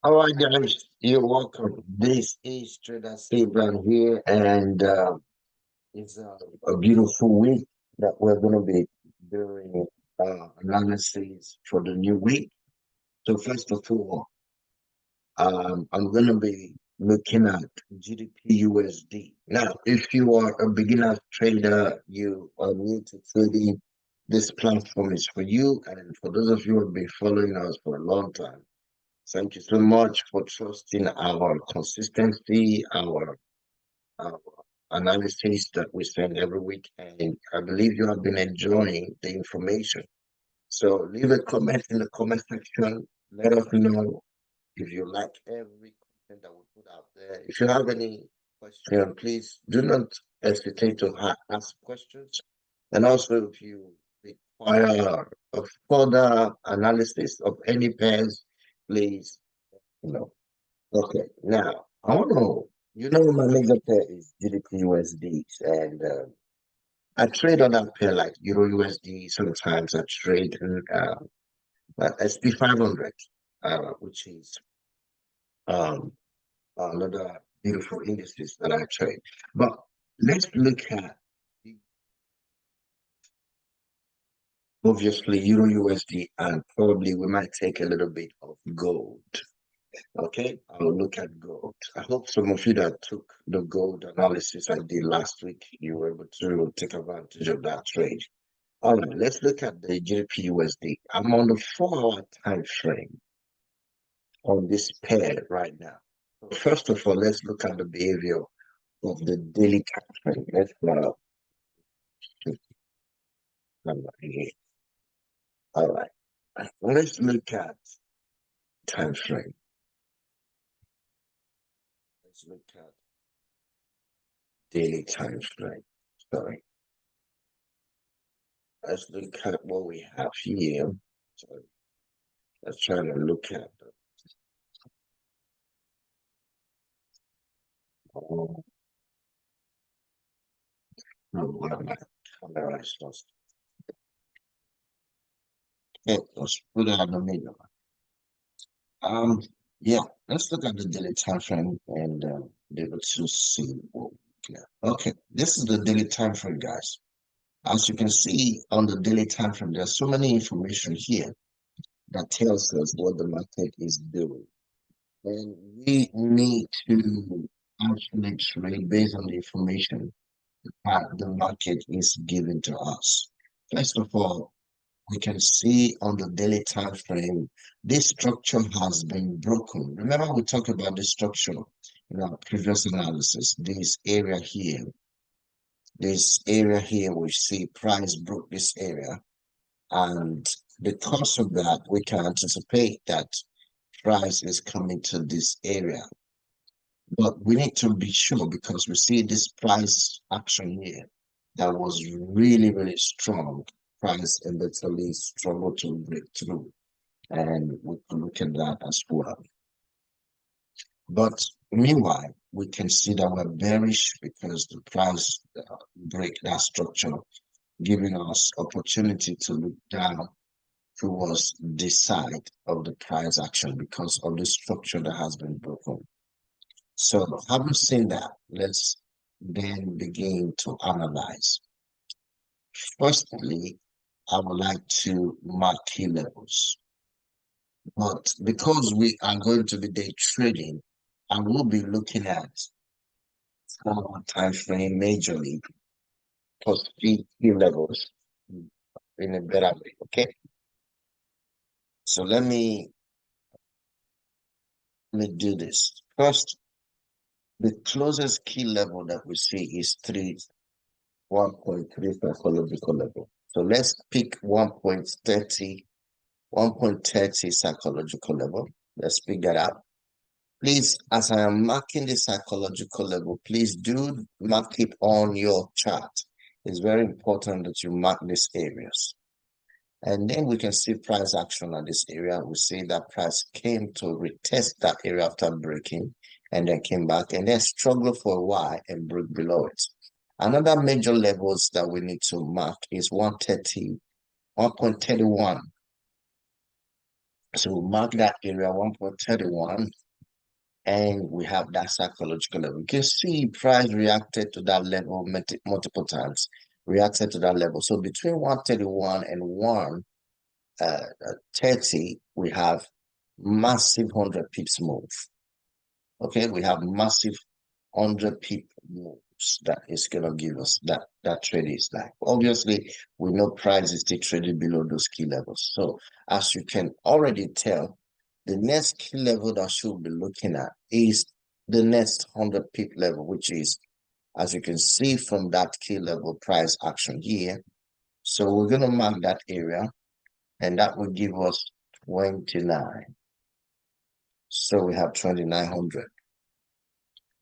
All right, guys, you're welcome. This is Trader Saban here, and it's a beautiful week that we're going to be doing analysis for the new week. So, first of all, I'm going to be looking at GDP USD. Now, if you are a beginner trader, you are new to trading, this platform is for you. And for those of you who have been following us for a long time, thank you so much for trusting our consistency, our analysis that we send every week. And I believe you have been enjoying the information. So leave a comment in the comment section. Let us know if you like every content that we put out there. If you have any question, please do not hesitate to ask questions. And also, if you require a further analysis of any pairs, please, you know, okay, now I want to, my major pair is GDP USDs, and I trade on that pair like Euro USD. Sometimes I trade in SP 500, which is um, another beautiful indices that I trade. But let's look at obviously Euro USD, and probably we might take a little bit of gold. Okay, I'll look at gold. I hope some of you that took the gold analysis I did last week, you were able to take advantage of that trade. All right, let's look at the GBP USD. I'm on the 4-hour time frame on this pair right now. First of all, let's look at the behavior of the daily time frame. Let's number 8. All right, let's look at time frame. Let's look at daily time frame. Sorry. Let's look at what we have here. So let's try to look at the what am I? Camera is lost. Okay, let's put it on the middle. Um, yeah, let's look at the daily time frame and be able to see what we get. Okay, this is the daily time frame, guys. As you can see on the daily time frame, there's so many information here that tells us what the market is doing. And we need to actually trade based on the information that the market is giving to us. First of all, we can see on the daily time frame, this structure has been broken. Remember, we talked about this structure in our previous analysis. This area here, we see price broke this area. And because of that, we can anticipate that price is coming to this area. But we need to be sure because we see this price action here that was really, really strong. Price literally struggled to break through. And we can look at that as well. But meanwhile, we can see that we're bearish because the price break that structure, giving us opportunity to look down towards this side of the price action because of the structure that has been broken. So having seen that, let's then begin to analyze. Firstly, I would like to mark key levels. But because we are going to be day trading, I will be looking at our time frame majorly plus key levels in a better way. Okay. So let me do this. First, the closest key level that we see is 1.3 psychological level. So let's pick 1.30 psychological level. Let's pick that up. Please, as I am marking the psychological level, please do mark it on your chart. It's very important that you mark these areas. And then we can see price action at this area. We see that price came to retest that area after breaking and then came back and then struggled for a while and broke below it. Another major levels that we need to mark is 1.31 So we mark that area 1.31, and we have that psychological level. You can see price reacted to that level multiple times, reacted to that level. So between 131 and 130, we have massive 100 pips move. Okay, we have massive 100 pip moves that is gonna give us that trade is like. Obviously, we know price is still trading below those key levels. So as you can already tell, the next key level that should be looking at is the next 100 pip level, which is, as you can see from that key level price action here. So we're gonna mark that area, and that will give us 29. So we have 2,900.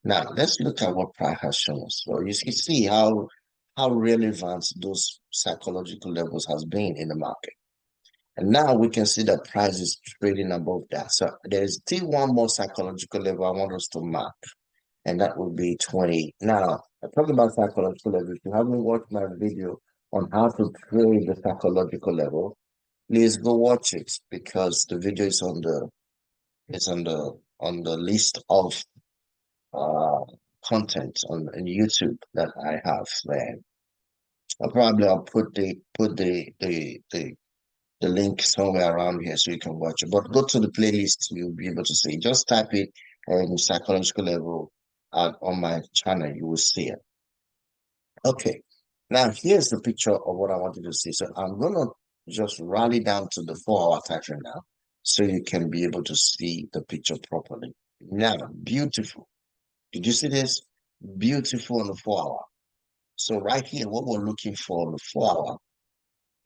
Now let's look at what price has shown us. So you can see how relevant those psychological levels has been in the market. And now we can see that price is trading above that. So there's still one more psychological level I want us to mark, and that would be 20. Now, I talked about psychological level. If you haven't watched my video on how to trade the psychological level, please go watch it, because the video is on the list of uh content on YouTube that I have there. I'll put the link somewhere around here so you can watch it. But go to the playlist, you'll be able to see. Just type it in psychological level on my channel, you will see it. Okay. Now here's the picture of what I wanted to see. So I'm gonna just rally down to the 4-hour time frame now, so you can be able to see the picture properly. Now, beautiful. Did you see this? Beautiful on the 4-hour. So right here, what we're looking for on the 4-hour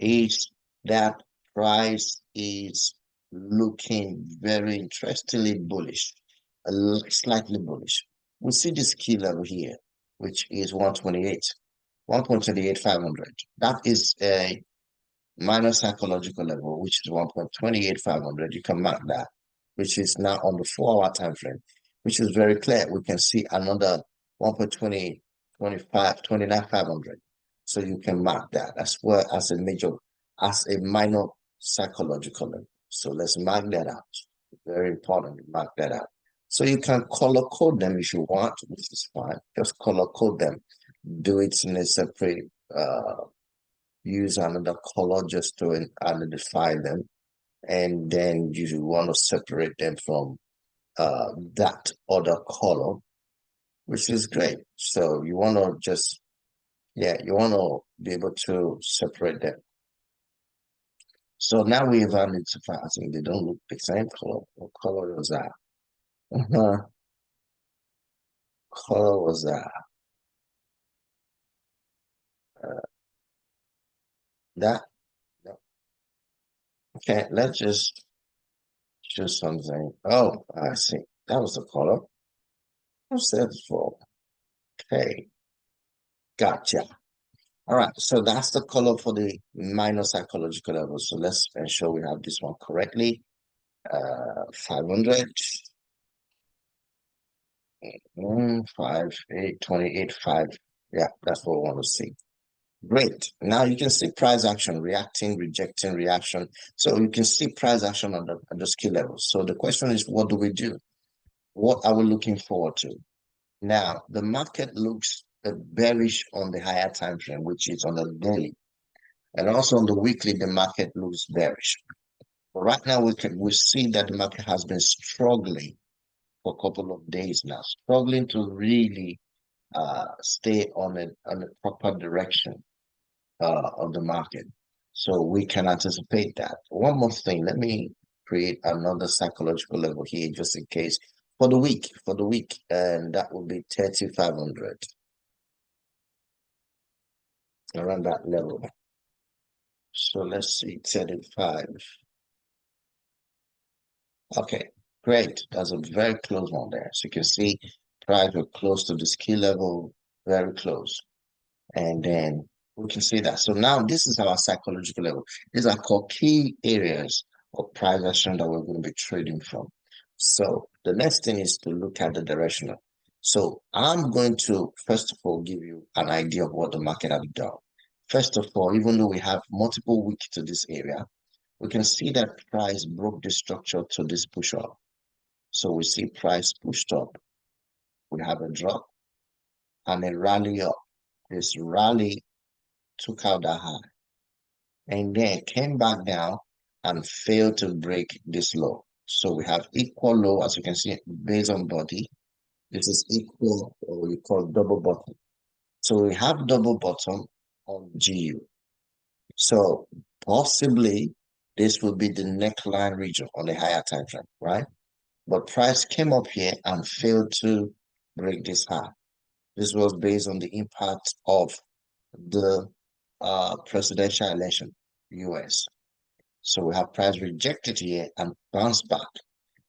is that price is looking very interestingly bullish, slightly bullish. We see this key level here, which is 128, 1.28500. That is a minor psychological level, which is 1.28500. You can mark that, which is now on the 4-hour time frame, which is very clear. We can see another 1.20, 25, 29,500. So you can mark that as well as a minor psychological level. So let's mark that out. Very important to mark that out. So you can color code them if you want, which is fine. Just color code them. Do it in a separate use another color just to identify them, and then you want to separate them from that other color, which is great. So you want to just, yeah, you want to be able to separate them. So now we've identified, I think they don't look the same color. What color was that? Color was that? Uh, that? No. Okay, let's just choose something. Oh, I see. That was the color. What's that for? Okay, gotcha. All right, so that's the color for the minor psychological level. So let's ensure we have this one correctly. 500, 5, 8, 28, 5. Yeah, that's what we want to see. Great. Now you can see price action, reacting, rejecting, reaction. So you can see price action on the skill level. So the question is, what do we do? What are we looking forward to? Now, the market looks bearish on the higher time frame, which is on the daily. And also on the weekly, the market looks bearish. But right now, we see that the market has been struggling for a couple of days now, struggling to really stay on a proper direction of the market. So we can anticipate that. One more thing, let me create another psychological level here just in case for the week, and that will be 3,500 around that level. So let's see, 35. Okay, great. That's a very close one there. So you can see price were close to the skill level, very close. And then we can see that. So now this is our psychological level. These are called key areas of price action that we're going to be trading from. So the next thing is to look at the directional. So I'm going to, first of all, give you an idea of what the market has done. First of all, even though we have multiple weeks to this area, we can see that price broke the structure to this push up. So we see price pushed up. We have a drop and a rally up. This rally took out the high and then came back down and failed to break this low. So we have equal low, as you can see, based on body. This is equal, or we call double bottom. So we have double bottom on GU. So possibly this will be the neckline region on the higher time frame, right? But price came up here and failed to break this high. This was based on the impact of the presidential election, US. So we have price rejected here and bounced back,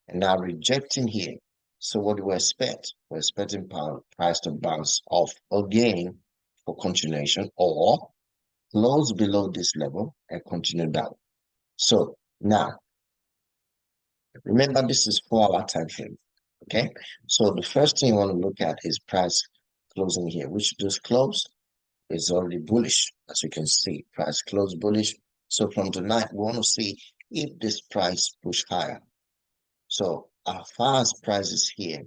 and now rejecting here. So what do we expect? We're expecting price to bounce off again for continuation, or close below this level and continue down. So now, remember this is 4-hour time frame. Okay, so the first thing you want to look at is price closing here, which just closed is already bullish, as you can see. Price closed bullish. So from tonight, we want to see if this price push higher. So as far as price is here,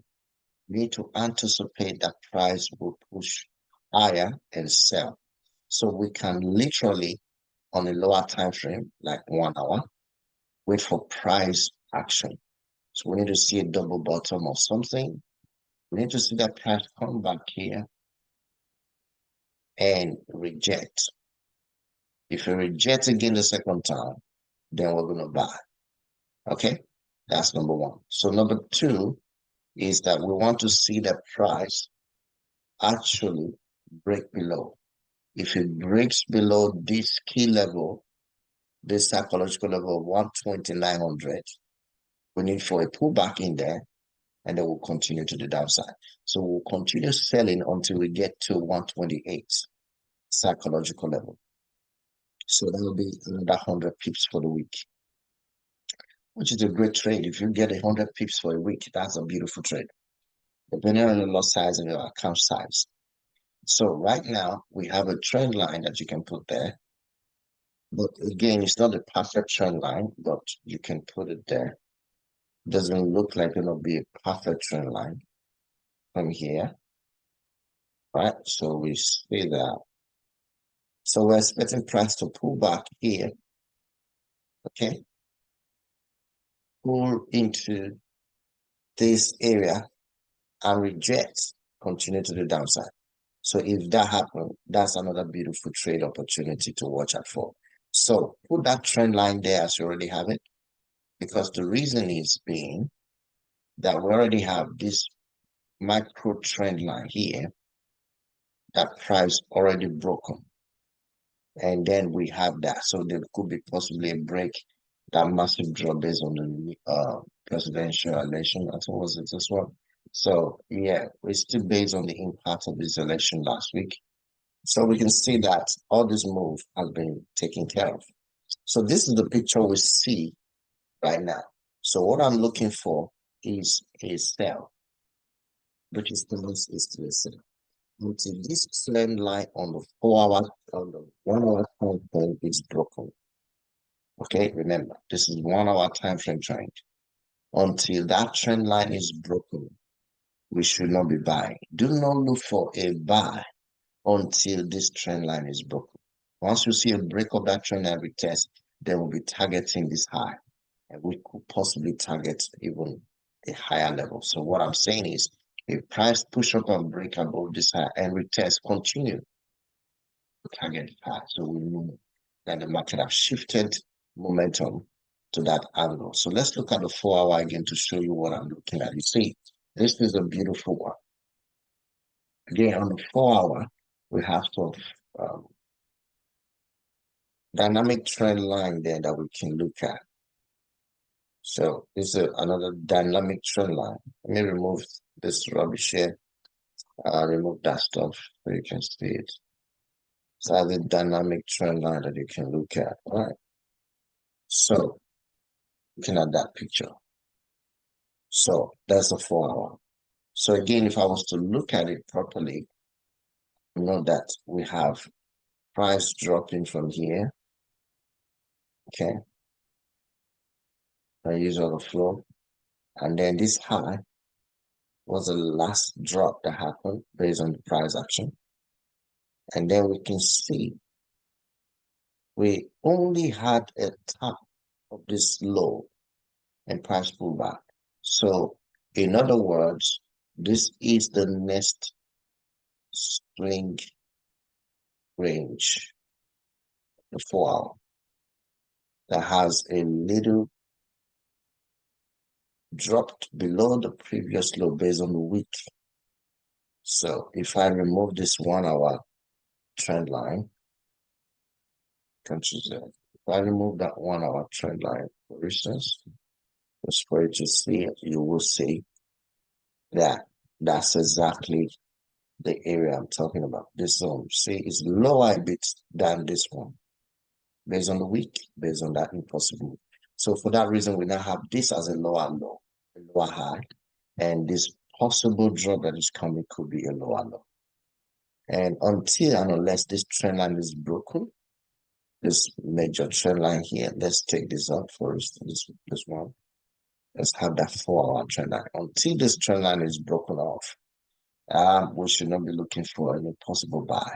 we need to anticipate that price will push higher and sell. So we can literally, on a lower time frame, like 1 hour, wait for price action. So we need to see a double bottom or something. We need to see that price come back here and reject. If it rejects again the second time, then we're going to buy. Okay, that's number one. So number two is that we want to see the price actually break below. If it breaks below this key level, this psychological level of 12900, we need for a pullback in there, and then we'll continue to the downside. So we'll continue selling until we get to 128 psychological level. So that will be another 100 pips for the week, which is a great trade. If you get 100 pips for a week, that's a beautiful trade, depending on your lot size and your account size. So right now, we have a trend line that you can put there. But again, it's not a perfect trend line, but you can put it there. Doesn't look like it'll be a perfect trend line from here, right? So we see that. So we're expecting price to pull back here, okay? Pull into this area and reject, continue to the downside. So if that happens, that's another beautiful trade opportunity to watch out for. So put that trend line there as you already have it, because the reason is being that we already have this micro trend line here, that price already broken. And then we have that. So there could be possibly a break, that massive drop based on the presidential election. That's what was it, this one? So yeah, it's still based on the impact of this election last week. So we can see that all this move has been taken care of. So this is the picture we see right now. So what I'm looking for is a sell, which is still a sell. Until this trend line on the 4-hour, on the 1 hour time frame is broken. Okay, remember, this is 1 hour time frame trend. Until that trend line is broken, we should not be buying. Do not look for a buy until this trend line is broken. Once you see a break of that trend line retest, then we'll be targeting this high. And we could possibly target even a higher level. So what I'm saying is, if price push up and break above this high and retest, continue to target high. So we know that the market has shifted momentum to that angle. So let's look at the 4-hour again to show you what I'm looking at. You see, this is a beautiful one. Again, on the 4-hour, we have some dynamic trend line there that we can look at. So this is another dynamic trend line. Let me remove this rubbish here. Remove that stuff so you can see it. So the dynamic trend line that you can look at. All right. So looking at that picture. So that's a 4-hour. So again, if I was to look at it properly, you know that we have price dropping from here. Okay. I use order flow. And then this high was the last drop that happened based on the price action. And then we can see we only had a top of this low and price pullback. So in other words, this is the next swing range, the 4 hour, that has a little dropped below the previous low based on the week. So if I remove this 1 hour trend line, consider if I remove that 1 hour trend line, for instance, just for you to see it, you will see that that's exactly the area I'm talking about. This zone, see, is lower a bit than this one, based on the week, based on that impossible. So for that reason, we now have this as a lower low, a lower high, and this possible drop that is coming could be a lower low. And until and unless this trend line is broken, this major trend line here, let's take this up first, this one. Let's have that 4 hour trend line. Until this trend line is broken off, we should not be looking for any possible buy.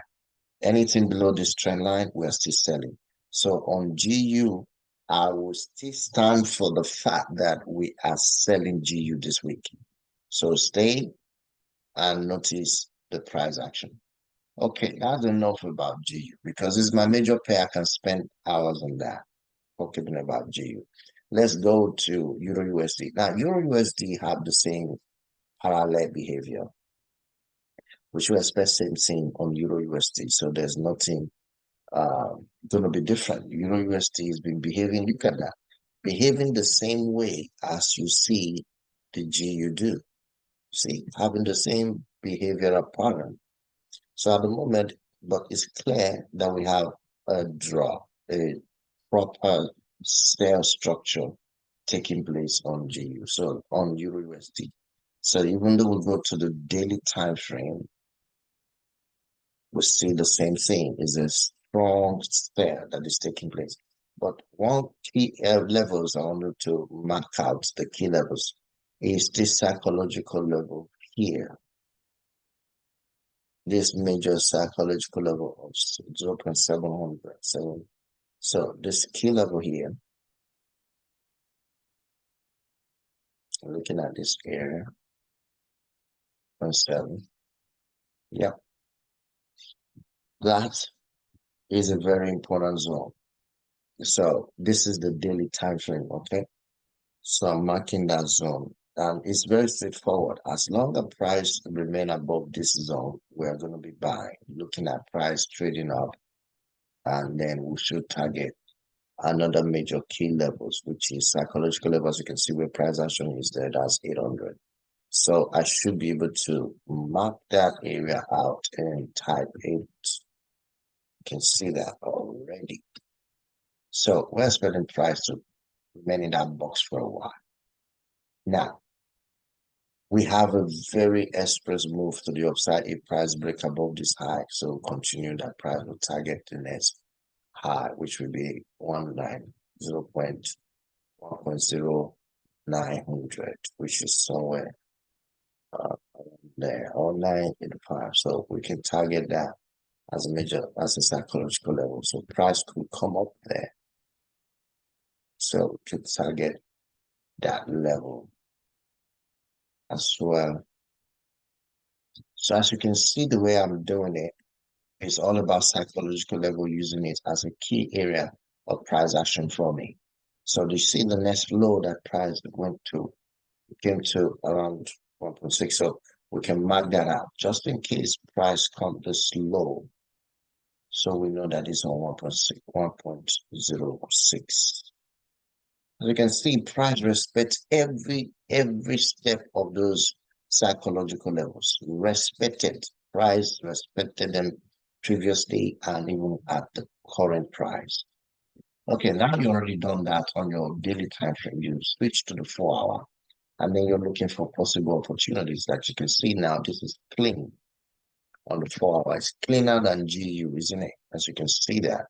Anything below this trend line, we are still selling. So on GU, I will still stand for the fact that we are selling GU this week. So stay and notice the price action. Okay, that's enough about GU because it's my major pair. I can spend hours on that talking about GU. Let's go to EURUSD. Now, EURUSD have the same parallel behavior, which we expect same thing on EURUSD. So there's nothing going to be different. EURUSD has been behaving, look at that, behaving the same way as you see the GU do. See, having the same behavioral pattern. So at the moment, but it's clear that we have a drop, a proper sell structure taking place on GU, so on EURUSD. So even though we go to the daily time frame, we see the same thing. Is a strong stare that is taking place. But one key levels I wanted to mark out, the key levels, is this psychological level here. This major psychological level of 0.707. So this key level here, looking at this area, 0.7. Yeah, that is a very important zone. So this is the daily time frame, okay? So I'm marking that zone. And it's very straightforward. As long as price remain above this zone, we're going to be buying, looking at price trading up, and then we should target another major key levels, which is psychological levels. You can see where price action is there, that's 800. So I should be able to mark that area out and type 8. You can see that already. So we're expecting price to remain in that box for a while. Now, we have a very express move to the upside if price break above this high. So continue that price will target the next high, which will be 1.0900, which is somewhere there, or 985. So we can target that as a major, as a psychological level. So price could come up there. So we could target that level as well. So as you can see, the way I'm doing it, it's all about psychological level, using it as a key area of price action for me. So you see the next low that price went to, it came to around 1.6. So we can mark that out just in case price comes this low. So we know that it's on 1.6, 1.06. As you can see, price respects every step of those psychological levels. Respected. Price respected them previously and even at the current price. Okay, now you already done that on your daily time frame. You switch to the 4 hour, and then you're looking for possible opportunities that you can see now. This is clean on the 4 hour. It's cleaner than GU, isn't it? As you can see that.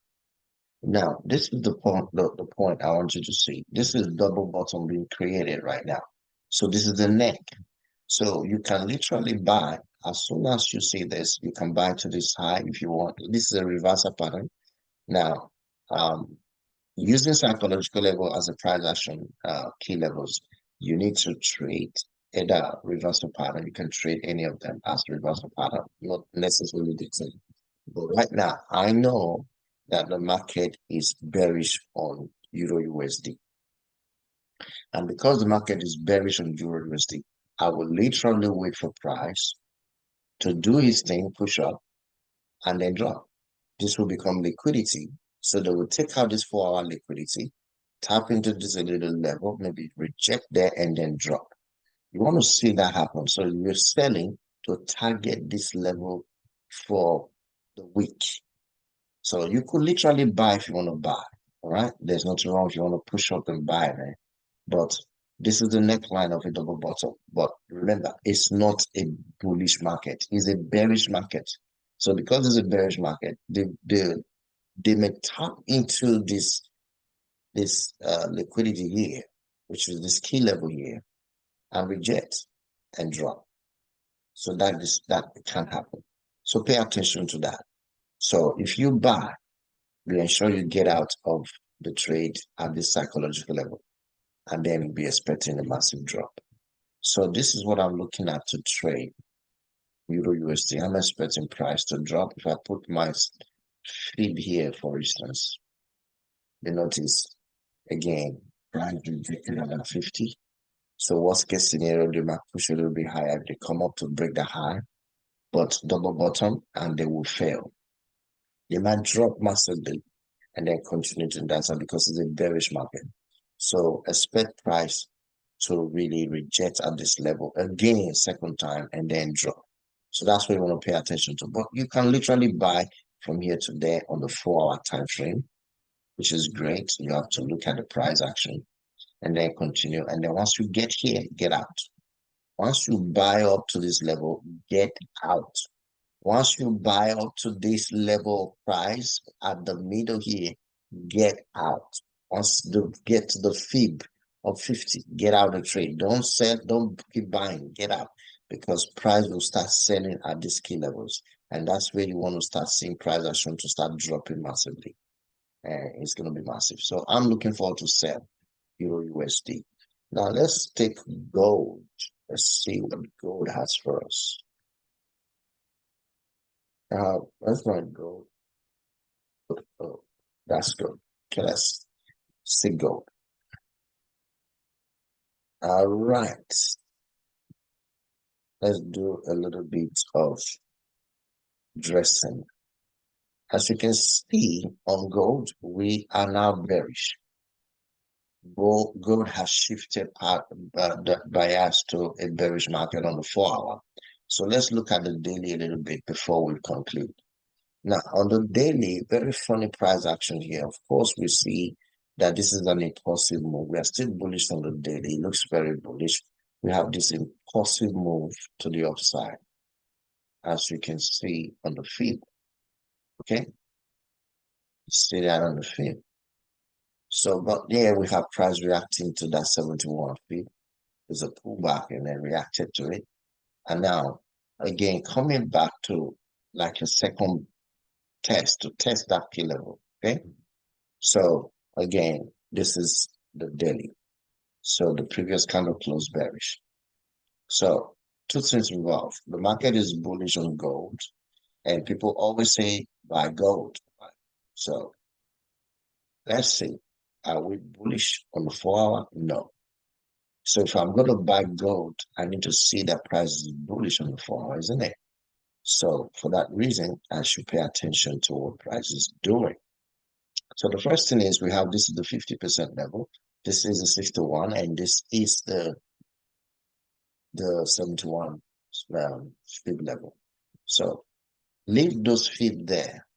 Now, this is the point I want you to see. This is double bottom being created right now. So this is the neck. So you can literally buy as soon as you see this, you can buy to this high if you want. This is a reversal pattern. Now, um, using psychological level as a price action key levels, you need to trade either reversal pattern. You can trade any of them as reversal pattern, not necessarily the same. But right now, I know that the market is bearish on Euro USD. And because the market is bearish on Euro USD, I will literally wait for price to do his thing, push up, and then drop. This will become liquidity. So they will take out this 4-hour liquidity, tap into this a little level, maybe reject there and then drop. You want to see that happen. So you're selling to target this level for the week. So you could literally buy if you want to buy. All right. There's nothing wrong if you want to push up and buy there. But this is the neckline of a double bottom. But remember, it's not a bullish market. It's a bearish market. So because it's a bearish market, they may tap into this liquidity here, which is this key level here, and reject and drop. So that can happen. So pay attention to that. So if you buy, you ensure you get out of the trade at this psychological level, and then be expecting a massive drop. So this is what I'm looking at to trade Euro USD. I'm expecting price to drop. If I put my fib here, for instance, you notice again, price rejected at 50. So worst case scenario, they might push a little bit higher. They come up to break the high, but double bottom and they will fail. They might drop massively and then continue to dance because it's a bearish market. So expect price to really reject at this level again, second time, and then drop. So that's what you want to pay attention to. But you can literally buy from here to there on the 4-hour time frame, which is great. You have to look at the price action and then continue. And then once you get here, get out. Once you buy up to this level, get out. Once you buy up to this level price at the middle here, get out. Once you get to the fib of 50, get out of the trade. Don't sell, don't keep buying, get out. Because price will start selling at these key levels. And that's where you want to start seeing price action to start dropping massively. And it's going to be massive. So I'm looking forward to sell Euro USD. Now let's take gold. Let's see what gold has for us. Let's not gold. Oh, that's good. Okay, let's see gold. All right. Let's do a little bit of dressing. As you can see on gold, we are now bearish. Gold has shifted the bias to a bearish market on the 4-hour. So let's look at the daily a little bit before we conclude. Now, on the daily, very funny price action here. Of course, we see that this is an impulsive move. We are still bullish on the daily. It looks very bullish. We have this impulsive move to the upside, as you can see on the feed. Okay, see that on the feed. So, but there we have price reacting to that 71 feed. There's a pullback and then reacted to it. And now, again, coming back to like a second test to test that key level. Okay. So again, this is the daily. So the previous candle closed bearish. So two things involved. The market is bullish on gold, and people always say buy gold. So let's see. Are we bullish on the 4-hour? No. So if I'm going to buy gold, I need to see that price is bullish on the 4-hour, isn't it? So for that reason, I should pay attention to what price is doing. So the first thing is we have this is the 50% level. This is the 61, and this is the 71 fib level. So leave those fib there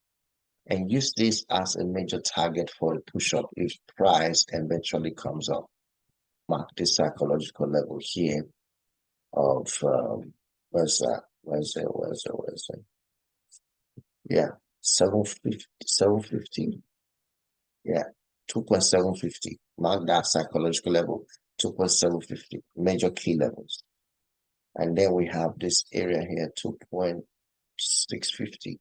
and use this as a major target for a push-up if price eventually comes up. Mark this psychological level here of where's that? Where's it? Yeah, 750. Yeah, 2.750. Mark that psychological level, 2.750, major key levels. And then we have this area here, 2.650.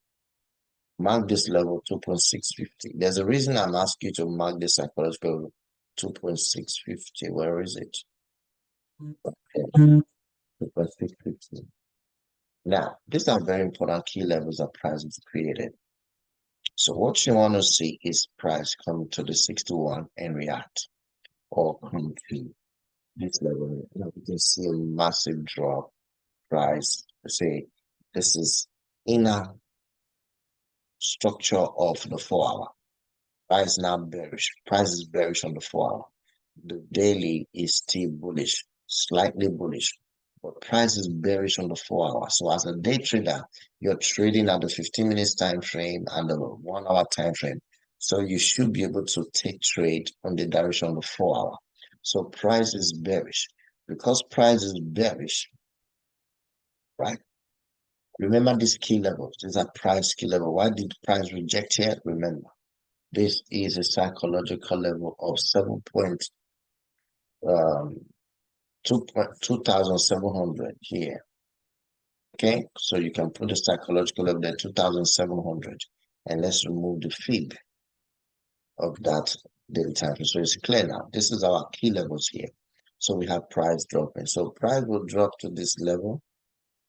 Mark this level, 2.650. There's a reason I'm asking you to mark this psychological level, 2.650. Where is it? Okay, 2.650. Now, these are very important key levels that price is created. So what you want to see is price come to the 61 and react, or come to this level. Now we can see a massive drop price. Say this is inner structure of the 4 hour. Price now bearish. Price is bearish on the 4 hour. The daily is still bullish, slightly bullish, but price is bearish on the 4 hour. So as a day trader, you're trading at the 15 minutes time frame and the 1 hour time frame. So you should be able to take trade on the direction of the 4 hour. So price is bearish. Because price is bearish, right? Remember these key levels. These are price key level. Why did price reject here? Remember, this is a psychological level of 2,700 here. Okay, so you can put the psychological level there, 2,700, and let's remove the fib of that daily time frame. So it's clear now. This is our key levels here. So we have price dropping. So price will drop to this level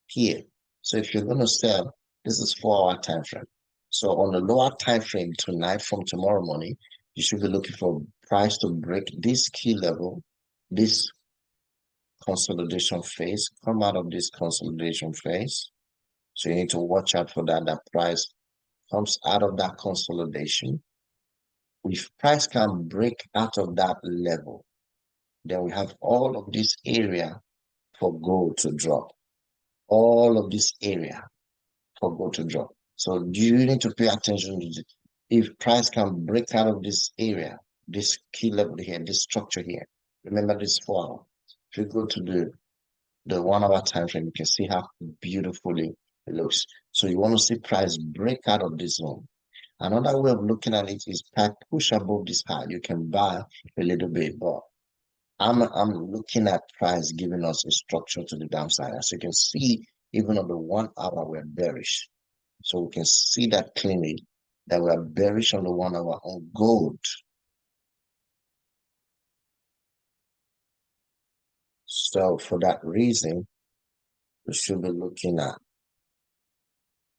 here. So if you're going to sell, this is 4 hour time frame. So on the lower time frame tonight from tomorrow morning, you should be looking for price to break this key level, this consolidation phase, come out of this consolidation phase. So you need to watch out for that. That price comes out of that consolidation. If price can break out of that level, then we have all of this area for gold to drop. All of this area for gold to drop. So you need to pay attention to this. If price can break out of this area, this key level here, this structure here, remember this 4 hour. If you go to the 1 hour time frame, you can see how beautifully it looks. So you want to see price break out of this zone. Another way of looking at it is price push above this high. You can buy a little bit, but I'm looking at price giving us a structure to the downside. As you can see, even on the 1 hour, we're bearish. So we can see that clearly that we are bearish on the 1 hour on gold. So for that reason, we should be looking at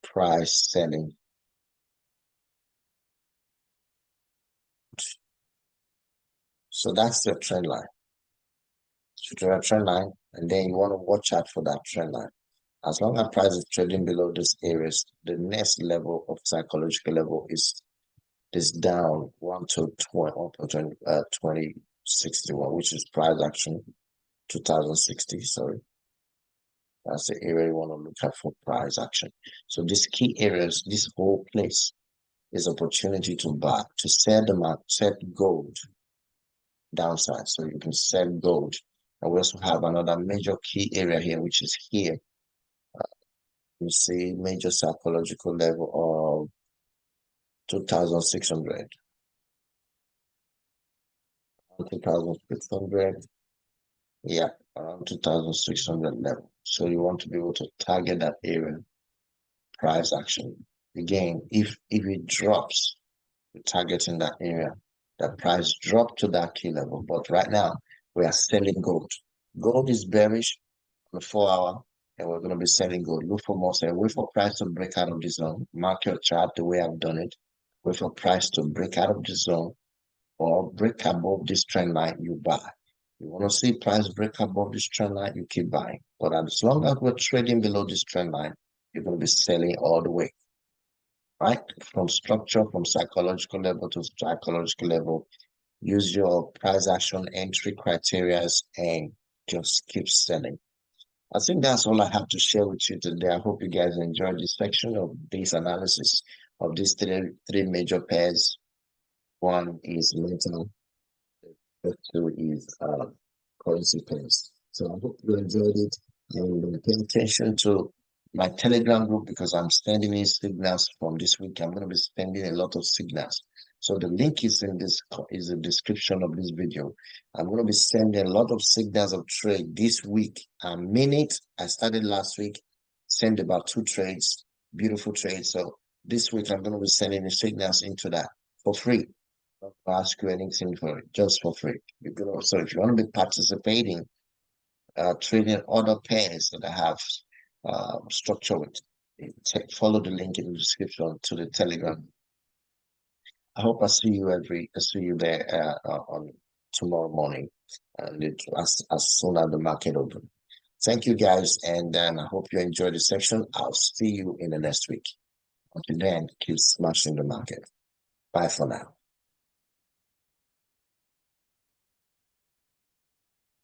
price selling. So that's the trend line. So to a trend line, and then you want to watch out for that trend line. As long as price is trading below these areas, the next level of psychological level is down 1 to 2061, which is price action 2060. Sorry. That's the area you want to look at for price action. So these key areas, this whole place is opportunity to buy, to sell set gold downside. So you can sell gold. And we also have another major key area here, which is here. You see major psychological level of 2,600. 2,600. Yeah, around 2,600 level. So you want to be able to target that area. Price action. Again, if it drops, we're targeting that area. The price dropped to that key level. But right now, we are selling gold. Gold is bearish on the 4 hour, and we're going to be selling gold. Look for more sell. Wait for price to break out of this zone. Mark your chart the way I've done it. Wait for price to break out of this zone or break above this trend line, you buy. You want to see price break above this trend line, you keep buying. But as long as we're trading below this trend line, you're going to be selling all the way. Right? From structure, from psychological level to psychological level, use your price action entry criteria and just keep selling. I think that's all I have to share with you today. I hope you guys enjoyed this section of this analysis of these three major pairs. One is metal, the two is currency pairs. So I hope you enjoyed it and pay attention to my Telegram group, because I'm sending in signals from this week. I'm going to be sending a lot of signals. So the link is in the description of this video. I'm going to be sending a lot of signals of trade this week. A minute. I started last week, sent about 2 trades, beautiful trades. So this week I'm going to be sending the signals into that for free. Not to ask you anything for it, just for free. You can also, if you want to be participating, trading other pairs that I have structure with. Follow the link in the description to the Telegram. I hope I see you there on tomorrow morning, and as soon as the market open. Thank you guys, and I hope you enjoy the session. I'll see you in the next week. Until then, keep smashing the market. Bye for now.